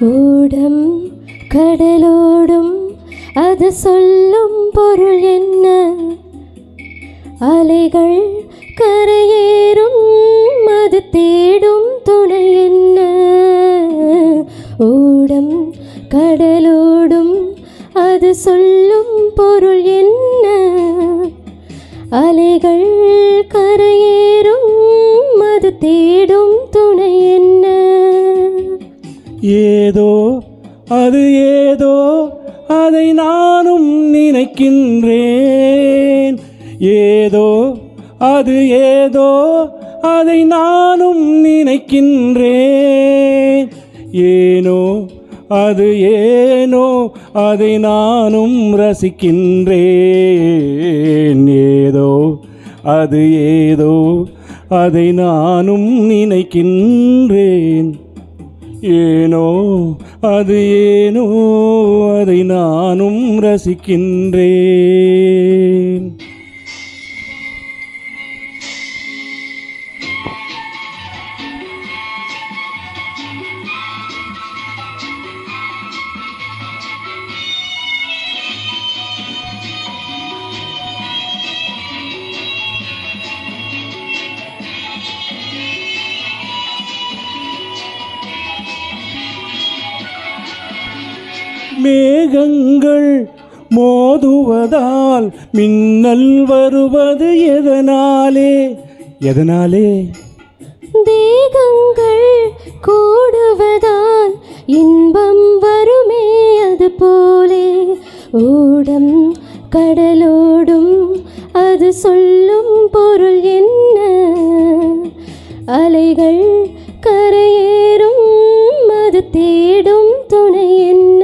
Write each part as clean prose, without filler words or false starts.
ஓடம் கடலோடும் அது சொல்லும் பொருள் என்ன? அலைகள் கரையேறும் அது தேடும் துணை என்ன? ஓடம் கடலோடும் அது சொல்லும் பொருள் என்ன? அலைகள் கரையேறும் அது தேடும் துணை என்ன? ஏதோ அது ஏதோ அதை நானும் நினைக்கின்றேன். ஏதோ அது ஏதோ அதை நானும் நினைக்கின்றேன். ஏனோ அது ஏனோ அதை நானும் ரசிக்கின்றேன். ஏதோ அது ஏதோ அதை நானும் நினைக்கின்றேன். ஏனோ அது ஏனோ அதை நானும் ரசிக்கின்றேன். மேகங்கள் மோதுவதால் மின்னல் வருவது எதனாலே? எதனாலே? தேகங்கள் கூடுவதால் இன்பம் வருமே அது போலே. ஓடம் கடலோடும் அது சொல்லும் பொருள் என்ன? அலைகள் கரையேறும் அது தேடும் துணை என்ன?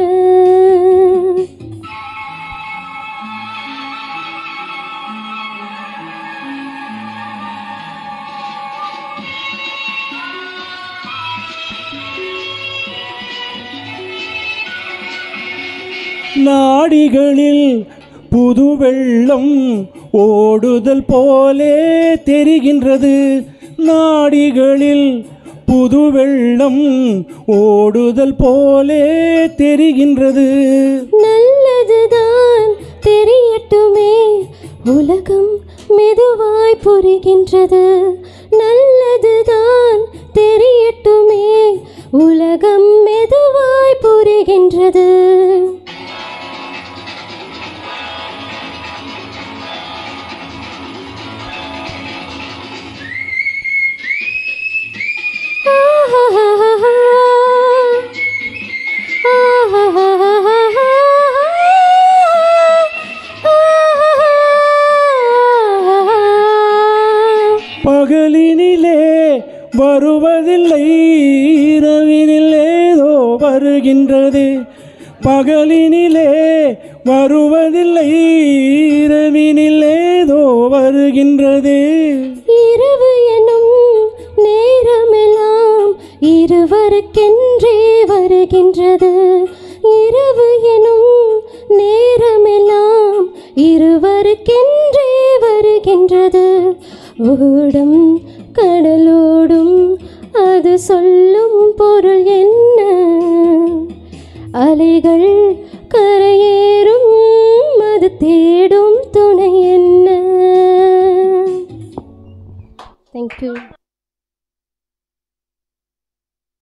நாடிகளில் புது வெள்ளம் ஓடுதல் போலே தெரிகின்றது. நாடிகளில் புது வெள்ளம் ஓடுதல் போலே தெரிகின்றது. நல்லதுதான் தெரியட்டுமே உலகம் மெதுவாய் புரிகின்றது. நல்லதுதான் தெரியட்டுமே உலகம் மெதுவாய் புரிகின்றது. பகலினிலே வருவதில்லை, இரவினில் ஏதோ வருகின்றது. பகலினிலே வருவதில்லை, இரவினில் ஏதோ வருகின்றது. இரவு எனும் நேரமெல்லாம் இருவருக்கென்றே வருகின்றது. இரவு எனும் நேரமெல்லாம் இருவருக்கென்றே வருகின்றது. ஓடம் கடலோடும் அது சொல்லும் பொருள் என்ன? அலைகள் கரையேறும் அது தேடும் துணை என்ன? Thank you.